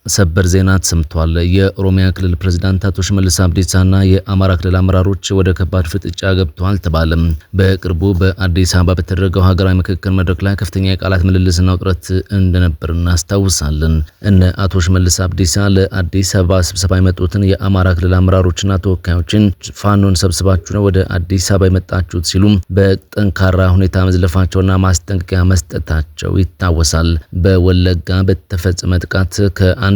ሰበር ዜና ተሰምቷል። የኦሮሚያ ክልል ፕሬዝዳንት አቶ ሽመልስ አብዲሳና የአማራ ክልል አመራሮች ወደ ከባድ ፍጥጫ ገብተዋል ተባለ። በቅርቡ በአዲስ አበባ በተደረገው ሀገራዊ ምክክር መድረክ ላይ ከፍተኛ የቃላት ምልልስና ውጥረት እንደነበር እናስታውሳለን። እነ አቶ ሽመልስ አብዲሳ ለአዲስ አበባ ስብሰባ የመጡትን የአማራ ክልል አመራሮችና ተወካዮችን ፋኖን ሰብስባችሁ ነው ወደ አዲስ አበባ የመጣችሁት ሲሉ በጠንካራ ሁኔታ መዝለፋቸውና ማስጠንቀቂያ መስጠታቸው ይታወሳል። በወለጋ በተፈጸመ ጥቃት ከ118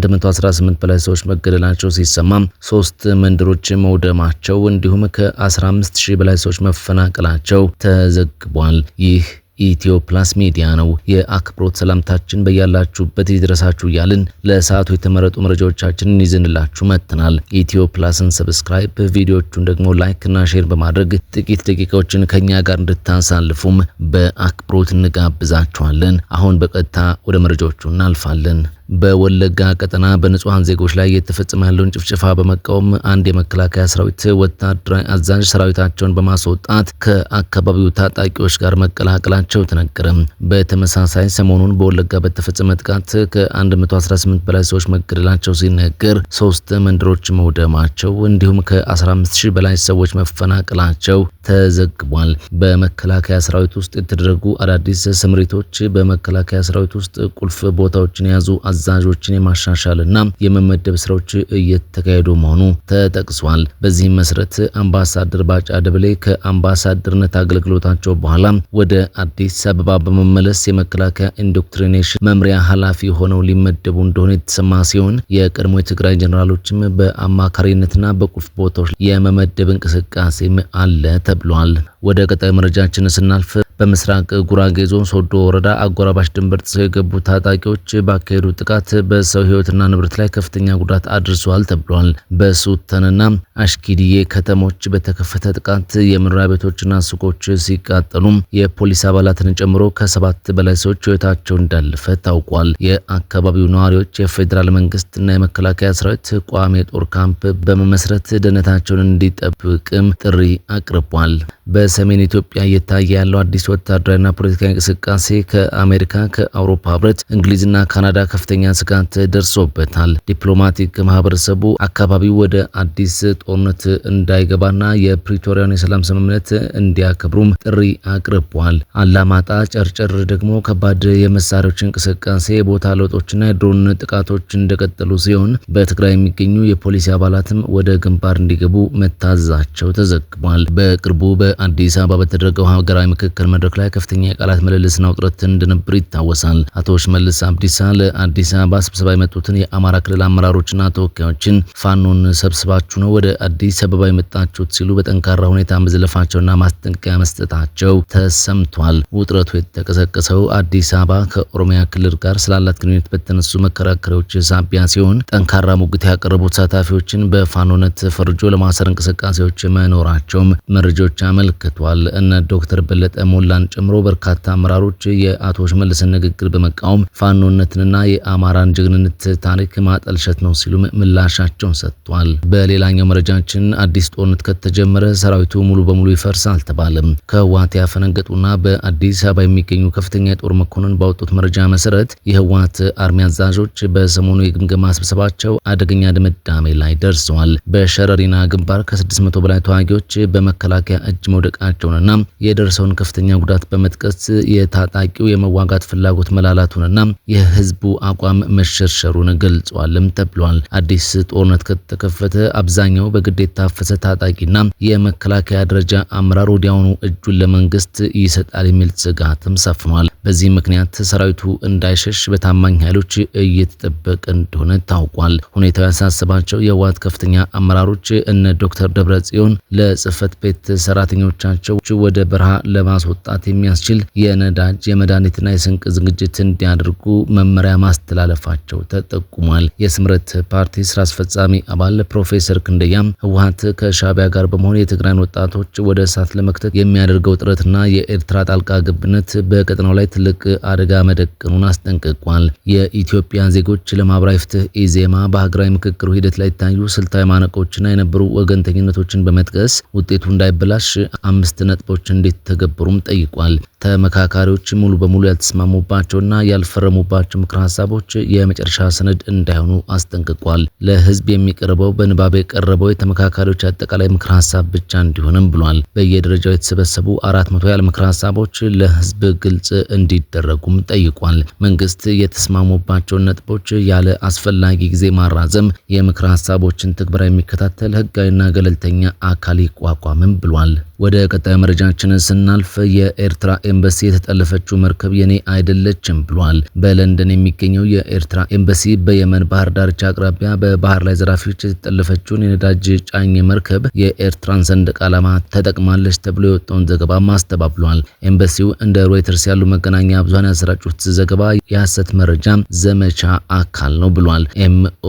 በላይ ሰዎች መገደላቸው ሲሰማ 3 መንደሮች መውደማቸው እንዲሁም ከ15000 በላይ ሰዎች መፈናቀላቸው ተዘግቧል። ይህ ኢትዮ ፕላስ ሚዲያ ነው። የአክብሮት ሰላምታችን በያላችሁበት ይድረሳችሁ እያልን ለሰዓቱ የተመረጡ መረጃዎቻችንን ይዘንላችሁ መጥተናል። ኢትዮ ፕላስን ሰብስክራይብ፣ ቪዲዮቹን ደግሞ ላይክ እና ሼር በማድረግ ጥቂት ደቂቃዎችን ከኛ ጋር እንድታሳልፉም በአክብሮት እንጋብዛችኋለን። አሁን በቀጥታ ወደ መረጃዎቹ እናልፋለን። በወለጋ ቀጠና በንጹሃን ዜጎች ላይ እየተፈጸመ ያለውን ጭፍጨፋ በመቃወም አንድ የመከላከያ ሰራዊት ወታደራዊ አዛዥ ሰራዊታቸውን በማስወጣት ከአካባቢው ታጣቂዎች ጋር መቀላቀላቸው ተነገረ። በተመሳሳይ ሰሞኑን በወለጋ በተፈጸመ ጥቃት ከ118 በላይ ሰዎች መገደላቸው ሲነገር 3 መንደሮች መውደማቸው እንዲሁም ከ15000 በላይ ሰዎች መፈናቀላቸው ተዘግቧል። በመከላከያ ሰራዊት ውስጥ የተደረጉ አዳዲስ ስምሪቶች በመከላከያ ሰራዊት ውስጥ ቁልፍ ቦታዎችን የያዙ አዛዦችን የማሻሻልና የመመደብ ስራዎች እየተካሄዱ መሆኑ ተጠቅሷል። በዚህም መሰረት አምባሳደር ባጫ ደበሌ ከአምባሳደርነት አገልግሎታቸው በኋላ ወደ አዲስ አበባ በመመለስ የመከላከያ ኢንዶክትሪኔሽን መምሪያ ኃላፊ ሆነው ሊመደቡ እንደሆነ የተሰማ ሲሆን የቀድሞ የትግራይ ጀነራሎችም በአማካሪነትና በቁልፍ ቦታዎች የመመደብ እንቅስቃሴም አለ ተብሏል። ወደ ቀጣይ መረጃችን ስናልፍ በምስራቅ ጉራጌ ዞን ሶዶ ወረዳ አጎራባሽ ድንበር ጥሰው የገቡ ታጣቂዎች ባካሄዱ ጥቃት በሰው ሕይወትና ንብረት ላይ ከፍተኛ ጉዳት አድርሷል ተብሏል። በሱተንና አሽኪዲዬ ከተሞች በተከፈተ ጥቃት የመኖሪያ ቤቶችና ሱቆች ሲቃጠሉ የፖሊስ አባላትን ጨምሮ ከ7 በላይ ሰዎች ሕይወታቸው እንዳለፈ ታውቋል። የአካባቢው ነዋሪዎች የፌዴራል መንግስትና የመከላከያ ሰራዊት ቋሚ የጦር ካምፕ በመመስረት ደህንነታቸውን እንዲጠብቅም ጥሪ አቅርቧል። በሰሜን ኢትዮጵያ እየታየ ያለው አዲስ ወታደራዊና ፖለቲካዊ እንቅስቃሴ ከአሜሪካ፣ ከአውሮፓ ህብረት፣ እንግሊዝና ካናዳ ከፍተኛ ስጋት ደርሶበታል። ዲፕሎማቲክ ማህበረሰቡ አካባቢው ወደ አዲስ ጦርነት እንዳይገባና የፕሪቶሪያን የሰላም ስምምነት እንዲያከብሩም ጥሪ አቅርቧል። አላማጣ፣ ጨርጨር ደግሞ ከባድ የመሳሪያዎች እንቅስቃሴ፣ ቦታ ለውጦችና የድሮን ጥቃቶች እንደቀጠሉ ሲሆን በትግራይ የሚገኙ የፖሊስ አባላትም ወደ ግንባር እንዲገቡ መታዘዛቸው ተዘግቧል። በቅርቡ በአዲስ አበባ በተደረገው ሀገራዊ ምክክር መድረክ ላይ ከፍተኛ የቃላት ምልልስና ውጥረት እንደነበር ይታወሳል። አቶ ሽመልስ አብዲሳ ለአዲስ አበባ ስብሰባ የመጡትን የአማራ ክልል አመራሮችና ተወካዮችን ፋኖን ሰብስባችሁ ነው ወደ አዲስ አበባ የመጣችሁት ሲሉ በጠንካራ ሁኔታ መዝለፋቸውና ማስጠንቀቂያ መስጠታቸው ተሰምቷል። ውጥረቱ የተቀሰቀሰው አዲስ አበባ ከኦሮሚያ ክልል ጋር ስላላት ግንኙነት በተነሱ መከራከሪያዎች ሳቢያ ሲሆን ጠንካራ ሙግት ያቀረቡ ተሳታፊዎችን በፋኖነት ፈርጆ ለማሰር እንቅስቃሴዎች መኖራቸውም መረጃዎች አመልክቷል። እነ ዶክተር በለጠ ሞላን ጨምሮ በርካታ አመራሮች የአቶ ሽመልስን ንግግር በመቃወም ፋኖነትንና የአማራን ጀግንነት ታሪክ ማጠልሸት ነው ሲሉ ምላሻቸውን ሰጥቷል። በሌላኛው መረጃችን አዲስ ጦርነት ከተጀመረ ሰራዊቱ ሙሉ በሙሉ ይፈርሳል ተባለም። ከህወሓት ያፈነገጡና በአዲስ አበባ የሚገኙ ከፍተኛ የጦር መኮንን ባወጡት መረጃ መሰረት የህወሓት አርሚ አዛዦች በሰሞኑ የግምገማ ስብሰባቸው አደገኛ ድምዳሜ ላይ ደርሰዋል። በሸረሪና ግንባር ከ600 በላይ ተዋጊዎች በመከላከያ እጅ መውደቃቸውንና የደረሰውን ከፍተኛ ጉዳት በመጥቀስ የታጣቂው የመዋጋት ፍላጎት መላላቱንና የህዝቡ አቋም መሸርሸሩን ገልጿልም ተብሏል። አዲስ ጦርነት ከተከፈተ አብዛኛው በግድ የታፈሰ ታጣቂና የመከላከያ ደረጃ አመራር ወዲያውኑ እጁን ለመንግስት ይሰጣል የሚል ስጋትም ሰፍኗል። በዚህ ምክንያት ሰራዊቱ እንዳይሸሽ በታማኝ ኃይሎች እየተጠበቀ እንደሆነ ታውቋል። ሁኔታው ያሳሰባቸው የህወሓት ከፍተኛ አመራሮች እነ ዶክተር ደብረጽዮን ለጽህፈት ቤት ሰራተኞቻቸው ወደ በረሃ ለማስወጣት የሚያስችል የነዳጅ የመድኃኒትና የስንቅ ዝግጅት እንዲያደርጉ መመሪያ ማስተላለፋቸው ተጠቁሟል። የስምረት ፓርቲ ስራ አስፈጻሚ አባል ፕሮፌሰር ክንደያም ህወሓት ከሻዕቢያ ጋር በመሆን የትግራይን ወጣቶች ወደ እሳት ለመክተት የሚያደርገው ጥረትና የኤርትራ ጣልቃ ገብነት በቀጠናው ላይ ትልቅ አደጋ መደቀኑን አስጠንቅቋል። የኢትዮጵያ ዜጎች ለማህበራዊ ፍትህ ኢዜማ በሀገራዊ ምክክሩ ሂደት ላይ ታዩ ስልታዊ ማነቆችና የነበሩ ወገንተኝነቶችን በመጥቀስ ውጤቱ እንዳይበላሽ 5 ነጥቦች እንዲተገበሩም ጠይቋል። ተመካካሪዎች ሙሉ በሙሉ ያልተስማሙባቸውና ያልፈረሙባቸው ምክረ ሀሳቦች የመጨረሻ ሰነድ እንዳይሆኑ አስጠንቅቋል። ለህዝብ የሚቀርበው በንባብ የቀረበው የተመካካሪዎች አጠቃላይ ምክረ ሀሳብ ብቻ እንዲሆንም ብሏል። በየደረጃው የተሰበሰቡ 400 ያህል ምክረ ሀሳቦች ለህዝብ ግልጽ እንዲደረጉም ጠይቋል። መንግስት የተስማሙባቸውን ነጥቦች ያለ አስፈላጊ ጊዜ ማራዘም የምክረ ሀሳቦችን ትግበራ የሚከታተል ህጋዊና ገለልተኛ አካል ይቋቋምም ብሏል። ወደ ቀጣዩ መረጃችን ስናልፍ የኤርትራ ኤምባሲ የተጠለፈችው መርከብ የኔ አይደለችም ብሏል። በለንደን የሚገኘው የኤርትራ ኤምባሲ በየመን ባህር ዳርቻ አቅራቢያ በባህር ላይ ዘራፊዎች የተጠለፈችውን የነዳጅ ጫኝ መርከብ የኤርትራን ሰንደቅ ዓላማ ተጠቅማለች ተብሎ የወጣውን ዘገባ ማስተባብሏል። ኤምባሲው እንደ ሮይተርስ ያሉ መገናኛ ብዙሃን ያሰራጩት ዘገባ የሐሰት መረጃ ዘመቻ አካል ነው ብሏል። ኤምኦ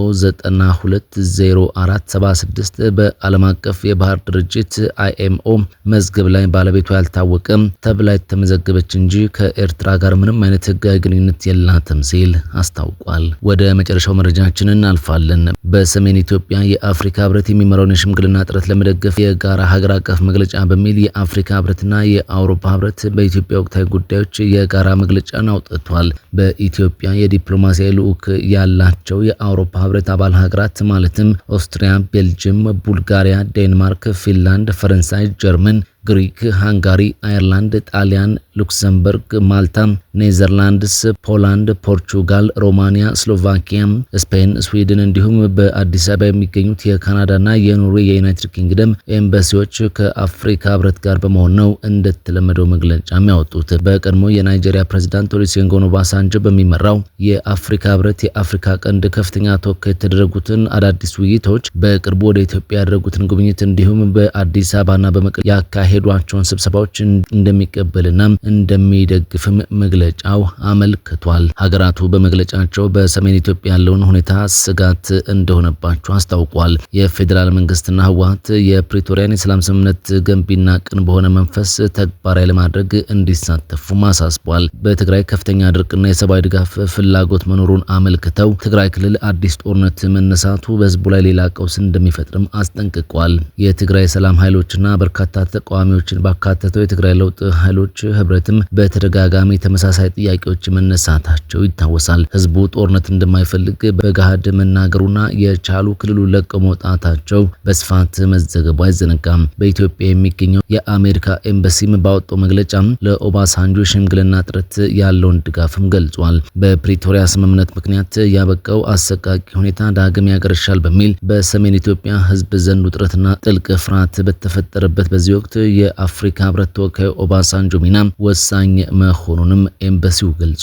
920476 በዓለም አቀፍ የባህር ድርጅት IMO መዝገብ ላይ ባለቤቷ ያልታወቀ ተብላ የተመዘገበች እንጂ ከኤርትራ ጋር ምንም አይነት ህጋዊ ግንኙነት የላትም ሲል አስታውቋል። ወደ መጨረሻው መረጃችን እናልፋለን። በሰሜን ኢትዮጵያ የአፍሪካ ህብረት የሚመራውን የሽምግልና ጥረት ለመደገፍ የጋራ ሀገር አቀፍ መግለጫ በሚል የአፍሪካ ህብረትና የአውሮፓ ህብረት በኢትዮጵያ ወቅታዊ ጉዳዮች የጋራ መግለጫን አውጥቷል። በኢትዮጵያ የዲፕሎማሲያዊ ልዑክ ያላቸው የአውሮፓ ህብረት አባል ሀገራት ማለትም ኦስትሪያ፣ ቤልጅየም፣ ቡልጋሪያ፣ ዴንማርክ፣ ፊንላንድ፣ ፈረንሳይ፣ ጀርመን፣ ግሪክ፣ ሃንጋሪ፣ አየርላንድ፣ ጣሊያን፣ ሉክሰምበርግ፣ ማልታ፣ ኔዘርላንድስ፣ ፖላንድ፣ ፖርቹጋል፣ ሮማኒያ፣ ስሎቫኪያ፣ ስፔን፣ ስዊድን እንዲሁም በአዲስ አበባ የሚገኙት የካናዳና የኖርዌይ የዩናይትድ ኪንግደም ኤምባሲዎች ከአፍሪካ ህብረት ጋር በመሆን ነው እንደተለመደው መግለጫ የሚያወጡት። በቀድሞ የናይጄሪያ ፕሬዝዳንት ኦሉሴጉን ኦባሳንጆ በሚመራው የአፍሪካ ህብረት የአፍሪካ ቀንድ ከፍተኛ ተወካይ የተደረጉትን አዳዲስ ውይይቶች፣ በቅርቡ ወደ ኢትዮጵያ ያደረጉትን ጉብኝት እንዲሁም በአዲስ አበባና በመቀሌ ያካሄዷቸውን ስብሰባዎች እንደሚቀበልና እንደሚደግፍም መግለጫው አመልክቷል። ሀገራቱ በመግለጫቸው በሰሜን ኢትዮጵያ ያለውን ሁኔታ ስጋት እንደሆነባቸው አስታውቋል። የፌዴራል መንግስትና ህወሓት የፕሪቶሪያን የሰላም ስምምነት ገንቢና ቅን በሆነ መንፈስ ተግባራዊ ለማድረግ እንዲሳተፉም አሳስቧል። በትግራይ ከፍተኛ ድርቅና የሰብአዊ ድጋፍ ፍላጎት መኖሩን አመልክተው ትግራይ ክልል አዲስ ጦርነት መነሳቱ በህዝቡ ላይ ሌላ ቀውስ እንደሚፈጥርም አስጠንቅቋል። የትግራይ ሰላም ኃይሎችና በርካታ ተቃዋሚዎችን ባካተተው የትግራይ ለውጥ ኃይሎች ህብረትም በተደጋጋሚ ተመሳሳይ ጥያቄዎች መነሳታቸው ይታወሳል። ህዝቡ ጦርነት እንደማይፈልግ በገሃድ መናገሩና የቻሉ ክልሉ ለቀው መውጣታቸው በስፋት መዘገቡ አይዘነጋም። በኢትዮጵያ የሚገኘው የአሜሪካ ኤምባሲም ባወጣው መግለጫ ለኦባሳንጆ ሽምግልና ጥረት ያለውን ድጋፍም ገልጿል። በፕሪቶሪያ ስምምነት ምክንያት ያበቃው አሰቃቂ ሁኔታ ዳግም ያገረሻል በሚል በሰሜን ኢትዮጵያ ህዝብ ዘንድ ውጥረትና ጥልቅ ፍርሃት በተፈጠረበት በዚህ ወቅት የአፍሪካ ህብረት ተወካይ ኦባሳንጆ ሚና ወሳኝ መሆኑንም ኤምባሲው ገልጿል።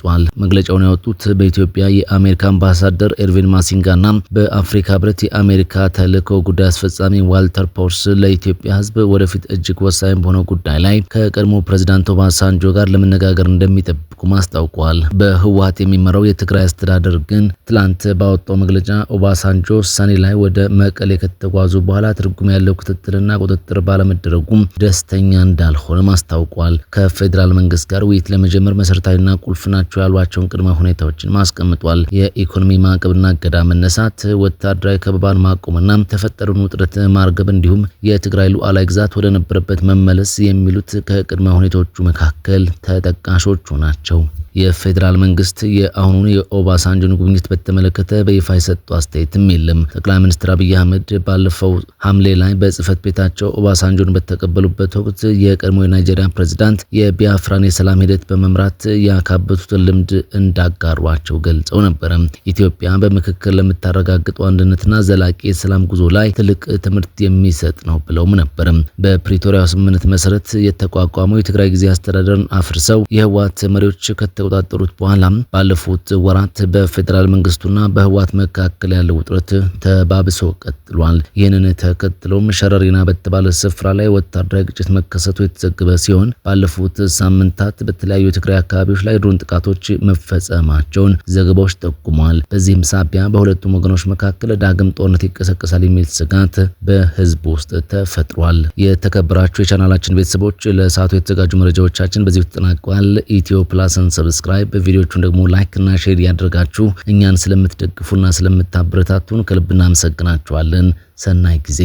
መግለጫውን ያወጡት በኢትዮጵያ የአሜሪካ አምባሳደር ኤርቪን ማሲንጋና በአፍሪካ ህብረት የአሜሪካ ተልእኮ ጉዳይ አስፈጻሚ ዋልተር ፖርስ ለኢትዮጵያ ህዝብ ወደፊት እጅግ ወሳኝ በሆነው ጉዳይ ላይ ከቀድሞ ፕሬዝዳንት ኦባሳንጆ ጋር ለመነጋገር እንደሚጠብቁም አስታውቋል። በህወሓት የሚመራው የትግራይ አስተዳደር ግን ትላንት ባወጣው መግለጫ ኦባሳንጆ ሰኔ ላይ ወደ መቀሌ ከተጓዙ በኋላ ትርጉም ያለው ክትትልና ቁጥጥር ባለመደረጉም ደስተኛ እንዳልሆነም አስታውቋል። ከፌዴራል መንግስት ጋር ውይይት ለመጀመር መሰረታዊና ቁልፍ ናቸው ያሏቸውን ቅድመ ሁኔታዎችን ማስቀምጧል። የኢኮኖሚ ማዕቀብና እገዳ መነሳት፣ ወታደራዊ ከበባን ማቆምና ተፈጠሩን ውጥረት ማርገብ እንዲሁም የትግራይ ሉዓላዊ ግዛት ወደ ነበረበት መመለስ የሚሉት ከቅድመ ሁኔታዎቹ መካከል ተጠቃሾቹ ናቸው። የፌዴራል መንግስት የአሁኑን የኦባሳንጆን ጉብኝት በተመለከተ በይፋ የሰጠው አስተያየትም የለም። ጠቅላይ ሚኒስትር አብይ አህመድ ባለፈው ሐምሌ ላይ በጽህፈት ቤታቸው ኦባሳንጆን በተቀበሉበት ወቅት የቀድሞ የናይጄሪያ ፕሬዝዳንት የቢያፍራን የሰላም ሂደት በመምራት ያካበቱትን ልምድ እንዳጋሯቸው ገልጸው ነበር። ኢትዮጵያ በምክክር ለምታረጋግጠው አንድነትና ዘላቂ የሰላም ጉዞ ላይ ትልቅ ትምህርት የሚሰጥ ነው ብለውም ነበር። በፕሪቶሪያው ስምምነት መሰረት የተቋቋመው የትግራይ ጊዜ አስተዳደርን አፍርሰው የህወሓት መሪዎች ከተቆጣጠሩት በኋላ ባለፉት ወራት በፌዴራል መንግስቱና በህወሓት መካከል ያለው ውጥረት ተባብሶ ቀጥሏል። ይህንን ተከትሎም ሸረሪና በተባለ ስፍራ ላይ ወታደራዊ ግጭት መከሰቱ የተዘገበ ሲሆን ባለፉት ሳምንታት በተለያዩ የትግራይ አካባቢዎች ላይ ድሮን ጥቃቶች መፈጸማቸውን ዘገባዎች ጠቁመዋል። በዚህም ሳቢያ በሁለቱም ወገኖች መካከል ዳግም ጦርነት ይቀሰቀሳል የሚል ስጋት በህዝብ ውስጥ ተፈጥሯል። የተከበራችሁ የቻናላችን ቤተሰቦች ለሰዓቱ የተዘጋጁ መረጃዎቻችን በዚህ ተጠናቀዋል። ኢትዮ ፕላስን ሰብስክራይብ፣ ቪዲዮቹን ደግሞ ላይክ እና ሼር ያደርጋችሁ እኛን ስለምትደግፉና ስለምታበረታቱን ከልብ እናመሰግናችኋለን። ሰናይ ጊዜ